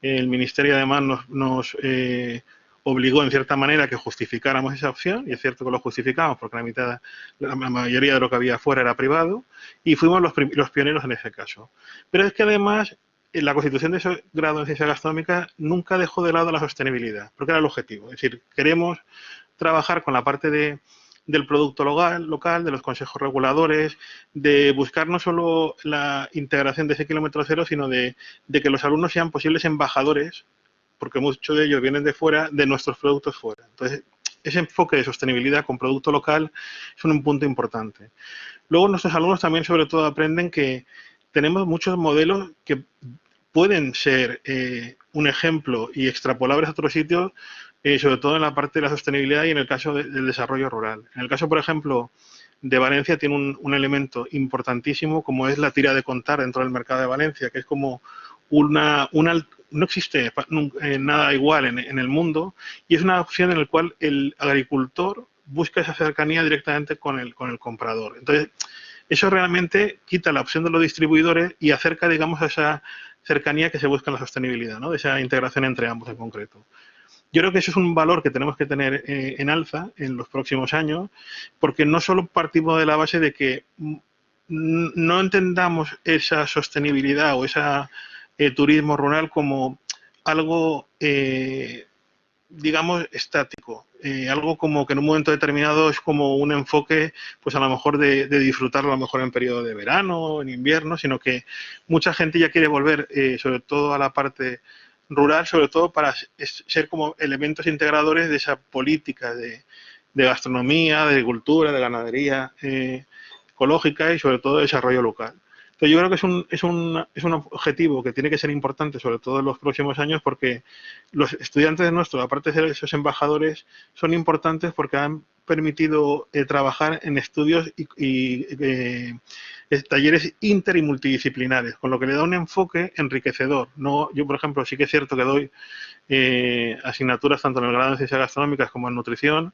D: el Ministerio además nos obligó en cierta manera a que justificáramos esa opción, y es cierto que lo justificamos porque la mayoría de lo que había afuera era privado, y fuimos los pioneros en ese caso. Pero es que además la constitución de ese grado en ciencia gastronómica nunca dejó de lado la sostenibilidad, porque era el objetivo. Es decir, queremos trabajar con la parte del producto local, de los consejos reguladores, de buscar no solo la integración de ese kilómetro cero, sino de que los alumnos sean posibles embajadores, porque muchos de ellos vienen de fuera, de nuestros productos fuera. Entonces, ese enfoque de sostenibilidad con producto local es un punto importante. Luego, nuestros alumnos también, sobre todo, aprenden que tenemos muchos modelos que pueden ser un ejemplo y extrapolables a otros sitios, sobre todo en la parte de la sostenibilidad y en el caso del desarrollo rural. En el caso, por ejemplo, de Valencia tiene un elemento importantísimo como es la tira de contar dentro del mercado de Valencia, que es como no existe nada igual en el mundo, y es una opción en la cual el agricultor busca esa cercanía directamente con el comprador. Entonces, eso realmente quita la opción de los distribuidores y acerca, digamos, a esa cercanía que se busca en la sostenibilidad, ¿no? De esa integración entre ambos en concreto. Yo creo que eso es un valor que tenemos que tener en alza en los próximos años, porque no solo partimos de la base de que no entendamos esa sostenibilidad o esa turismo rural como algo, digamos, estático, algo como que en un momento determinado es como un enfoque, pues a lo mejor de disfrutarlo a lo mejor en periodo de verano, en invierno, sino que mucha gente ya quiere volver, sobre todo a la parte rural, sobre todo para ser como elementos integradores de esa política de gastronomía, de agricultura, de ganadería ecológica y sobre todo de desarrollo local. Entonces yo creo que es un objetivo que tiene que ser importante, sobre todo en los próximos años, porque los estudiantes nuestros, aparte de ser esos embajadores, son importantes porque han permitido trabajar en estudios y talleres inter y multidisciplinares, con lo que le da un enfoque enriquecedor. No, yo, por ejemplo, sí que es cierto que doy asignaturas tanto en el grado de ciencias gastronómicas como en nutrición,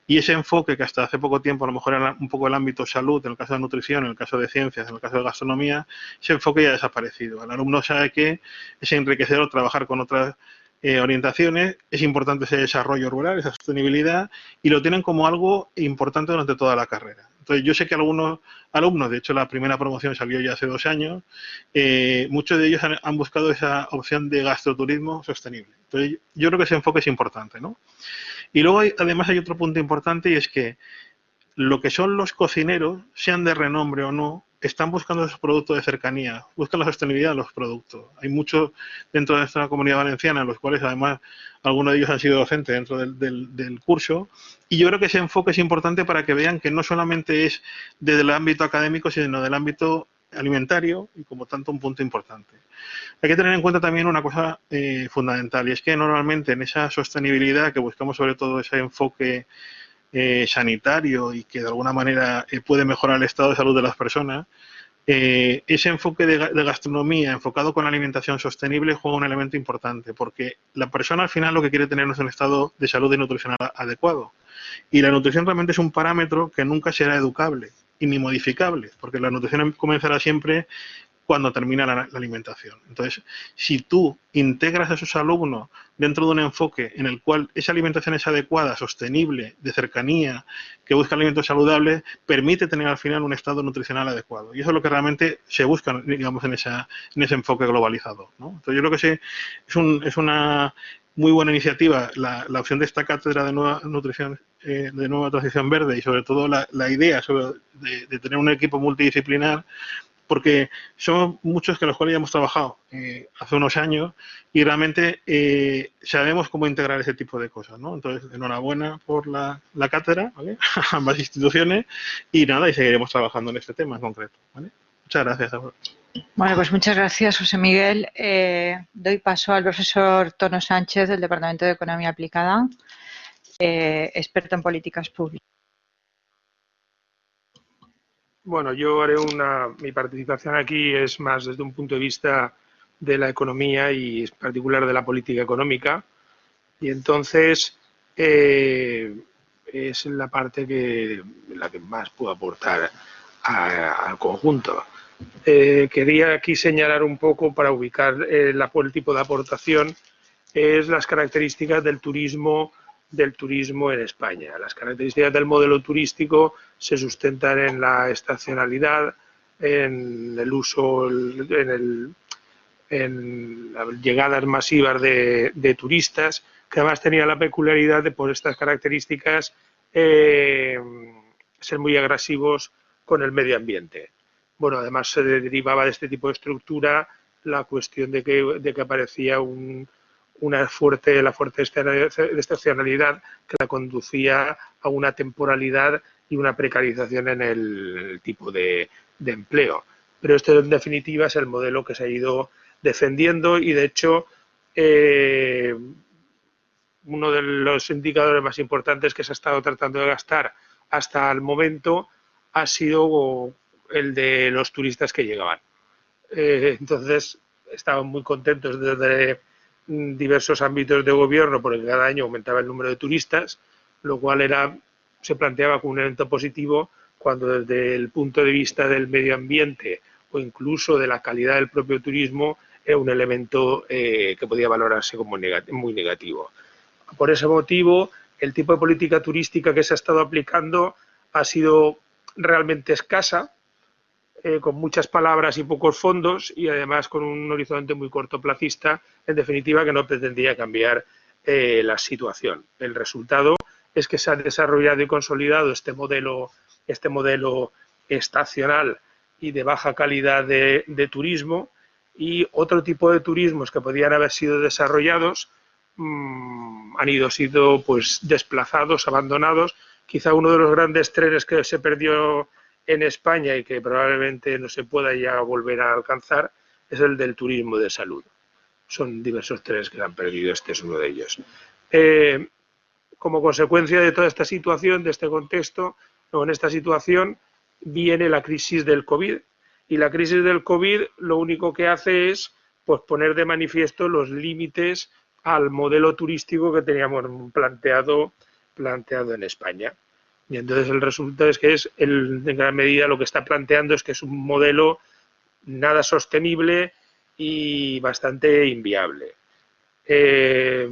D: y ese enfoque que hasta hace poco tiempo a lo mejor era un poco el ámbito salud, en el caso de nutrición, en el caso de ciencias, en el caso de gastronomía, ese enfoque ya ha desaparecido. El alumno sabe que es enriquecedor trabajar con otras orientaciones, es importante ese desarrollo rural, esa sostenibilidad, y lo tienen como algo importante durante toda la carrera. Entonces, yo sé que algunos alumnos, de hecho la primera promoción salió ya hace 2 años, muchos de ellos han buscado esa opción de gastroturismo sostenible. Entonces, yo creo que ese enfoque es importante, ¿no? Y luego, además, hay otro punto importante, y es que lo que son los cocineros, sean de renombre o no, están buscando esos productos de cercanía, buscan la sostenibilidad de los productos. Hay muchos dentro de esta comunidad valenciana, en los cuales además algunos de ellos han sido docentes dentro del curso, y yo creo que ese enfoque es importante para que vean que no solamente es desde el ámbito académico, sino del ámbito alimentario, y como tanto un punto importante. Hay que tener en cuenta también una cosa fundamental, y es que normalmente en esa sostenibilidad que buscamos, sobre todo ese enfoque sanitario y que de alguna manera puede mejorar el estado de salud de las personas, ese enfoque de gastronomía enfocado con la alimentación sostenible juega un elemento importante, porque la persona al final lo que quiere tener es un estado de salud y nutricional adecuado, y la nutrición realmente es un parámetro que nunca será educable y ni modificable, porque la nutrición comenzará siempre cuando termina la alimentación. Entonces, si tú integras a esos alumnos dentro de un enfoque en el cual esa alimentación es adecuada, sostenible, de cercanía, que busca alimentos saludables, permite tener al final un estado nutricional adecuado. Y eso es lo que realmente se busca, digamos, en ese enfoque globalizado, ¿no? Entonces, yo creo que sí, es una muy buena iniciativa la opción de esta cátedra de nueva nutrición, de nueva transición verde, y sobre todo la idea de tener un equipo multidisciplinar, porque somos muchos que los cuales ya hemos trabajado hace unos años y realmente sabemos cómo integrar ese tipo de cosas, ¿no? Entonces, enhorabuena por la cátedra, ¿vale? A ambas instituciones, y nada, y seguiremos trabajando en este tema en concreto, ¿vale? Muchas gracias.
A: Bueno, pues muchas gracias, José Miguel. Doy paso al profesor Tono Sánchez, del Departamento de Economía Aplicada, experto en políticas públicas.
E: Bueno, yo haré mi participación aquí es más desde un punto de vista de la economía y en particular de la política económica. Y entonces es la parte la que más puedo aportar al conjunto. Quería aquí señalar un poco para ubicar el tipo de aportación, es las características del turismo en España. Las características del modelo turístico se sustentan en la estacionalidad, en el uso, en las llegadas masivas de turistas, que además tenía la peculiaridad de, por estas características, ser muy agresivos con el medio ambiente. Bueno, además se derivaba de este tipo de estructura la cuestión de que aparecía la fuerte estacionalidad que la conducía a una temporalidad y una precarización en el tipo de empleo. Pero esto, en definitiva, es el modelo que se ha ido defendiendo y, de hecho, uno de los indicadores más importantes que se ha estado tratando de gastar hasta el momento ha sido el de los turistas que llegaban. Entonces, estaban muy contentos desde diversos ámbitos de gobierno porque cada año aumentaba el número de turistas, lo cual se planteaba como un evento positivo, cuando desde el punto de vista del medio ambiente o incluso de la calidad del propio turismo era un elemento que podía valorarse como muy negativo. Por ese motivo, el tipo de política turística que se ha estado aplicando ha sido realmente escasa, con muchas palabras y pocos fondos, y además con un horizonte muy cortoplacista, en definitiva, que no pretendía cambiar la situación. El resultado es que se ha desarrollado y consolidado este modelo estacional y de baja calidad de turismo, y otro tipo de turismos que podían haber sido desarrollados han sido pues desplazados, abandonados. Quizá uno de los grandes trenes que se perdió en España y que probablemente no se pueda ya volver a alcanzar es el del turismo de salud. Son diversos trenes que se han perdido, este es uno de ellos. Como consecuencia de toda esta situación, de este contexto, en esta situación viene la crisis del COVID, y la crisis del COVID lo único que hace es pues, poner de manifiesto los límites al modelo turístico que teníamos planteado en España. Y entonces el resultado es que en gran medida lo que está planteando es que es un modelo nada sostenible y bastante inviable. De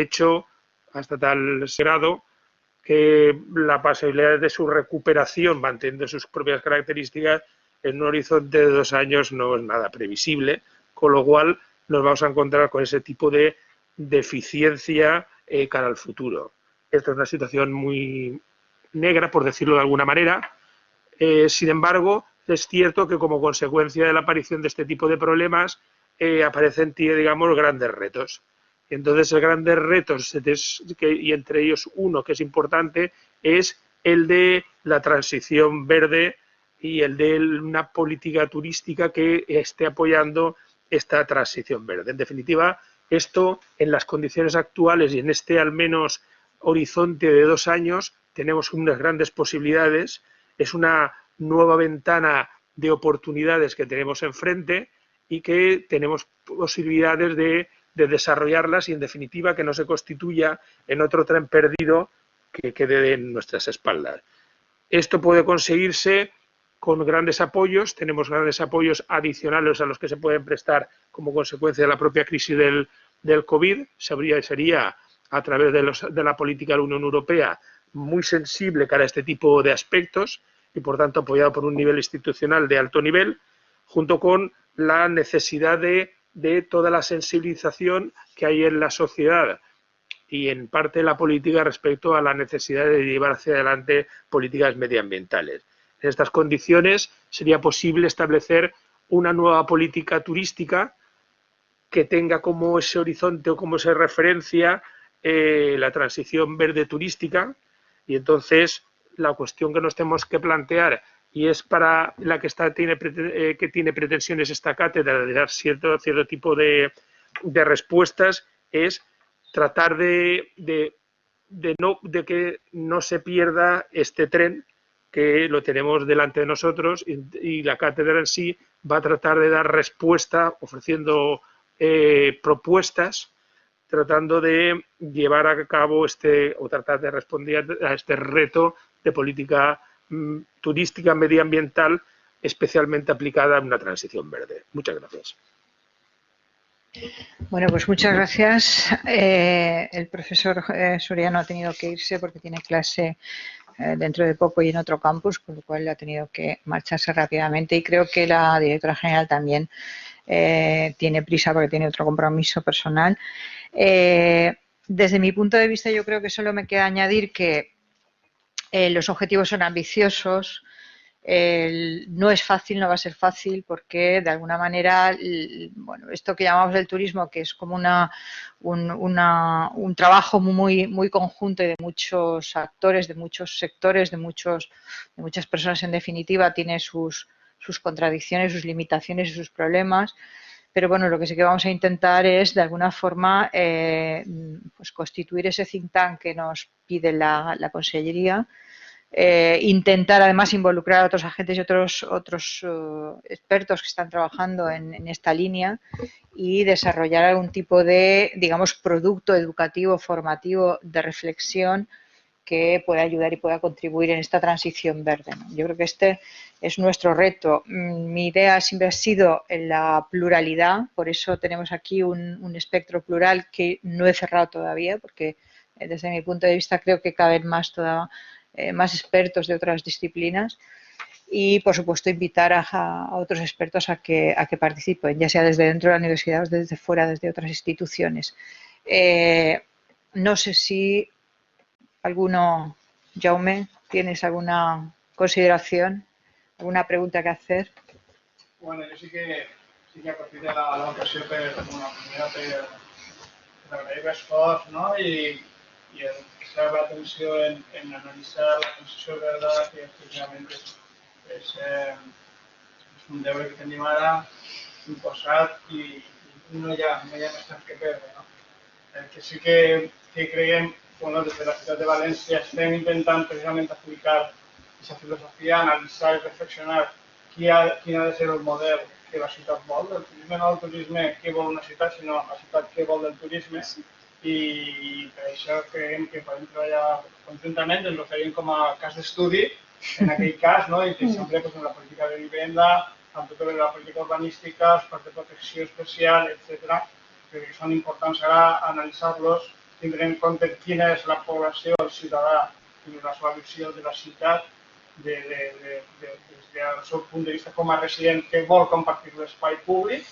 E: hecho, hasta tal grado que la posibilidad de su recuperación, manteniendo sus propias características, en un horizonte de 2 años no es nada previsible, con lo cual nos vamos a encontrar con ese tipo de deficiencia cara al futuro. Esta es una situación muy negra, por decirlo de alguna manera. Sin embargo, es cierto que como consecuencia de la aparición de este tipo de problemas aparecen, digamos, grandes retos. Y entonces, los grandes retos, y entre ellos uno que es importante, es el de la transición verde y el de una política turística que esté apoyando esta transición verde. En definitiva, esto en las condiciones actuales y en este al menos horizonte de 2 años tenemos unas grandes posibilidades, es una nueva ventana de oportunidades que tenemos enfrente y que tenemos posibilidades de desarrollarlas y en definitiva que no se constituya en otro tren perdido que quede en nuestras espaldas. Esto puede conseguirse con grandes apoyos. Tenemos grandes apoyos adicionales a los que se pueden prestar como consecuencia de la propia crisis del COVID. Sería a través de la política de la Unión Europea muy sensible cara a este tipo de aspectos y, por tanto, apoyado por un nivel institucional de alto nivel, junto con la necesidad de toda la sensibilización que hay en la sociedad y en parte la política respecto a la necesidad de llevar hacia adelante políticas medioambientales. En estas condiciones sería posible establecer una nueva política turística que tenga como ese horizonte o como esa referencia la transición verde turística, y entonces la cuestión que nos tenemos que plantear, y es para la que tiene pretensiones esta cátedra de dar cierto tipo de respuestas, es tratar de que no se pierda este tren, que lo tenemos delante de nosotros, y la cátedra en sí va a tratar de dar respuesta ofreciendo propuestas, tratando de llevar a cabo o tratar de responder a este reto de política turística medioambiental especialmente aplicada a una transición verde. Muchas gracias.
A: Bueno, pues muchas gracias. El profesor Soriano ha tenido que irse porque tiene clase dentro de poco y en otro campus, con lo cual ha tenido que marcharse rápidamente, y creo que la directora general también tiene prisa porque tiene otro compromiso personal. Desde mi punto de vista, yo creo que solo me queda añadir que los objetivos son ambiciosos. No es fácil, no va a ser fácil, porque de alguna manera, bueno, esto que llamamos el turismo, que es como un trabajo muy conjunto y de muchos actores, de muchos sectores, de muchas personas, en definitiva, tiene sus contradicciones, sus limitaciones y sus problemas. Pero bueno, lo que sí que vamos a intentar es, de alguna forma, pues constituir ese think tank que nos pide la Consellería. Intentar además involucrar a otros agentes y otros expertos que están trabajando en esta línea, y desarrollar algún tipo de, digamos, producto educativo, formativo, de reflexión que pueda ayudar y pueda contribuir en esta transición verde, ¿no? Yo creo que este es nuestro reto. Mi idea siempre ha sido la pluralidad, por eso tenemos aquí un espectro plural que no he cerrado todavía, porque desde mi punto de vista creo que caben más expertos de otras disciplinas, y por supuesto invitar a otros expertos a que participen, ya sea desde dentro de la universidad o desde fuera, desde otras instituciones. No sé si alguno, Jaume, ¿tienes alguna consideración, alguna pregunta que hacer?
F: Bueno, jo sí que aprofito l'ocasió per agrair l'esforç, no? I posar l'atenció en analitzar la transició verda, que efectivament és un deure que tenim ara imposat i no hi ha més temps que perdre, no? El que sí que creiem, bueno, des de la ciutat de València estem intentant precisament aplicar aquesta filosofia, analitzar i reflexionar quin ha de ser el model que la ciutat vol del turisme, no el turisme que vol una ciutat, sinó la ciutat que vol del turisme, i per això creiem que podem treballar conjuntament, ens ho feien com a cas d'estudi en aquell cas, no? I per exemple en la política de vivenda, amb tota la política urbanística, els plans de protecció especial, etc. Crec que són importants ara analitzar-los, tindre en compte quina és la població, el ciutadà, i la seva visió de la ciutat, des del seu punt de vista com a resident que vol compartir l'espai públic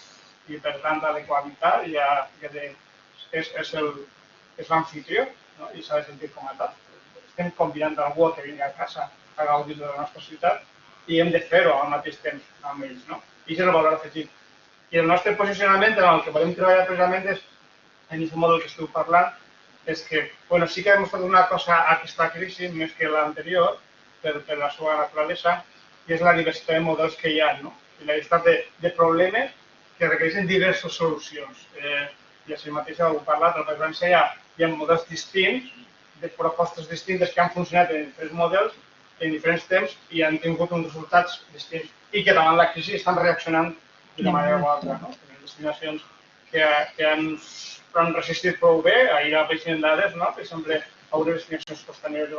F: i per tant ha de cohabitar i és l'anfitrió, no? I s'ha de sentir com a tal. Estem convidant algú que vingui a casa a gaudir de la nostra ciutat i hem de fer-ho al mateix temps amb ells, no? I això és el valor afegit. I el nostre posicionament en el que podem treballar precisament és, en aquest model que esteu parlant, és que sí que hem estat una cosa a aquesta crisi més que l'anterior, per la seva naturalesa, i és la diversitat de models que hi ha, no? I la diversitat de problemes que requereixen diverses solucions. I així mateix heu parlat, al País Valencià hi ha models distints, de propostes distintes que han funcionat en diferents models, en diferents temps, i han tingut uns resultats distints. I que davant la crisi estan reaccionant d'una manera o altra, no? Tenim destinacions que han resistit prou bé, ahir apareixen dades, no? Per exemple, algunes destinacions costaneres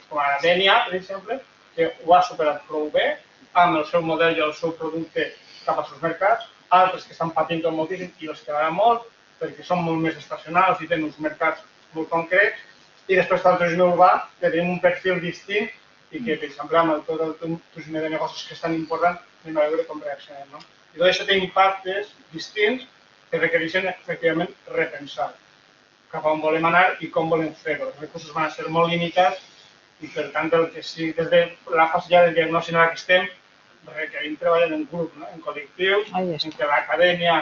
F: com a Dénia, per exemple, que ho ha superat prou bé amb el seu model i el seu producte cap als seus mercats, altres que estan patint moltíssim i els quedarà molt perquè són molt més estacionals i tenen uns mercats molt concrets, i després està el turisme urbà, que tenim un perfil distint i que, per exemple, amb tot el turisme de negocis que és tan important, anem a veure com reaccionem, no? I tot això té impactes distints que requereixen, efectivament, repensar cap a on volem anar i com volem fer-ho. Els recursos van a ser molt limitats i, per tant, el que sí, des de la fase ja de diagnosi en la que estem, requerim treballar en grup, no? En col·lectiu, en què l'acadèmia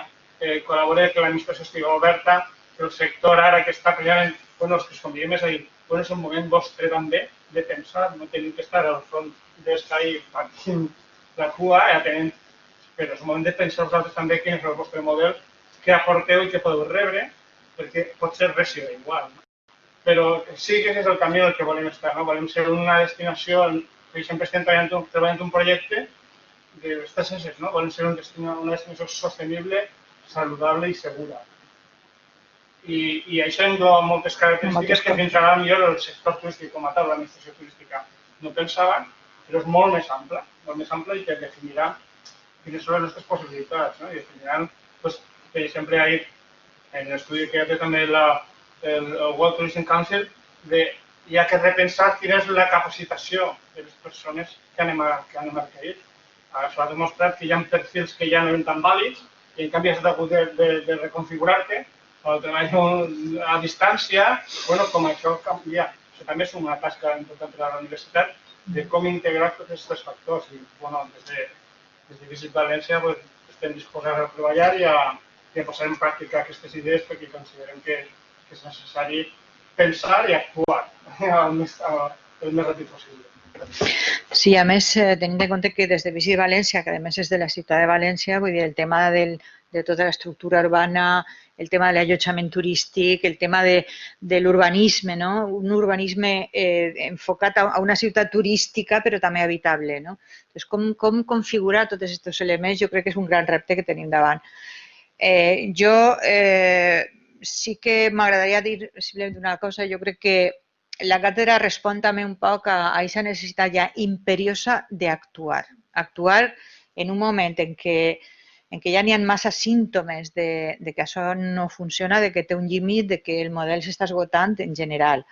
F: col·labori, que l'administració estigui oberta, que el sector ara que està precisament, els que es convidem és a dir, és un moment vostre també de pensar, no tenim que estar al front d'estar ahí partint la cua, però és un moment de pensar vosaltres també quin és el vostre model, què aporteu i què podeu rebre, perquè pot ser res i igual. Però sí que és el camí en el que volem estar, no? Volem ser una destinació, per exemple, estem treballant un projecte de les TSS, no? Volem ser una destinació sostenible, saludable i segura. I això engloba moltes característiques que fins ara millor el sector turístic com a tal, l'administració turística, no pensaven, però és molt més ample i que definirà quines són les nostres possibilitats, no? I definiran, per exemple, en l'estudi que ha fet també el World Tourism Council, hi ha que repensar quina és la capacitació de les persones que anem a requerir. Ara s'ha demostrat que hi ha perfils que ja no eren tan vàlids i en canvi has hagut de reconfigurar-te o treballar a distància, com això canvia. Això també és una tasca important per a la universitat de com integrar tots aquests factors. I des de Visit València estem disposats a treballar i a posar en pràctica aquestes idees perquè considerem que és necessari pensar i actuar el més ràpid possible.
A: Sí, a més, tenint en compte que des de Visit València, que a més és de la ciutat de València, vull dir, el tema de tota l'estructura urbana, el tema de l'allotjament turístic, el tema de l'urbanisme, no? Un urbanisme enfocat a una ciutat turística però també habitable, no? Entonces, com configurar tots aquests elements jo crec que és un gran repte que tenim davant. Jo sí que m'agradaria dir simplement una cosa, jo crec que la càtedra respon també un poc a aquesta necessitat ja imperiosa d'actuar. Actuar en un moment en què ja n'hi ha massa símptomes de que això no funciona, de que té un límit, de que el model s'està esgotant en general.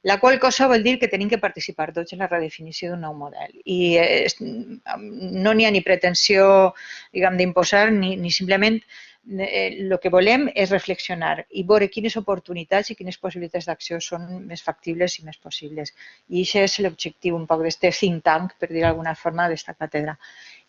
A: La qual cosa vol dir que tenim que participar tots en la redefinició d'un nou model. I no n'hi ha ni pretensió, diguem, d'imposar, ni simplement el que volem és reflexionar i veure quines oportunitats i quines possibilitats d'acció són més factibles i més possibles. I aquest és l'objectiu un poc d'aquest think tank, per dir d'alguna forma, d'esta càtedra.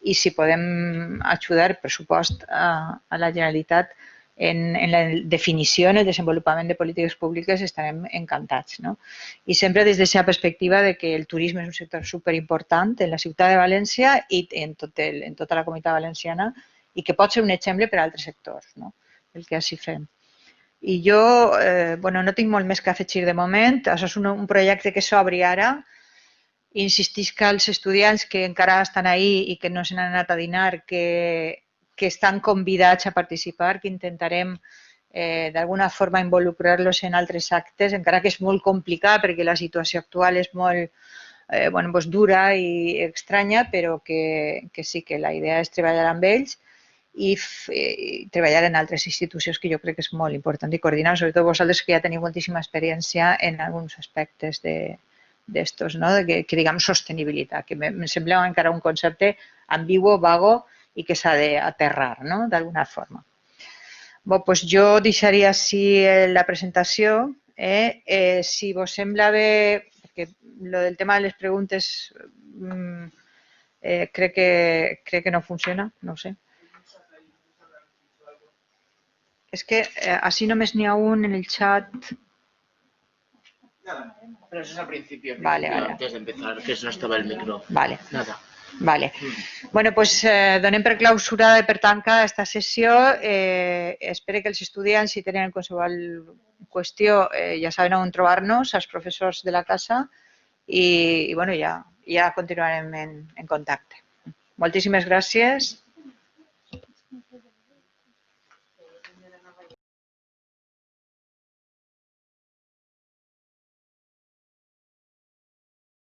A: I si podem ajudar, per supost, a la Generalitat en la definició, en el desenvolupament de polítiques públiques, estarem encantats, no? I sempre des d'aquesta perspectiva de que el turisme és un sector superimportant en la ciutat de València i en tota la comunitat valenciana i que pot ser un exemple per a altres sectors, no? El que així fem. I jo no tinc molt més que afegir de moment. Això és un projecte que s'obri ara. Insistisc als estudiants que encara estan ahí i que no se n'han anat a dinar que estan convidats a participar, que intentarem d'alguna forma involucrar-los en altres actes, encara que és molt complicat perquè la situació actual és molt dura i estranya, però que sí que la idea és treballar amb ells i treballar en altres institucions que jo crec que és molt important i coordinar, sobretot vosaltres que ja teniu moltíssima experiència en alguns aspectes d'estos, no? Que diguem sostenibilitat, que em sembla encara un concepte ambigu, vago i que s'ha d'aterrar, no? D'alguna forma. Doncs jo deixaria així la presentació. Si vos sembla bé, perquè el tema de les preguntes crec que no funciona, no ho sé. És que així només n'hi ha un en el chat.
G: Nada, pero eso es al principio,
A: Vale.
G: antes de empezar, que no estaba el micro.
A: Vale.
G: Nada.
A: Vale. Bueno, doncs donem per clausurada i per tancada aquesta sessió. Espero que els estudiants, si tenen qualsevol qüestió, ja saben on trobar-nos, els professors de la casa, i ja continuarem en contacte. Moltíssimes gràcies.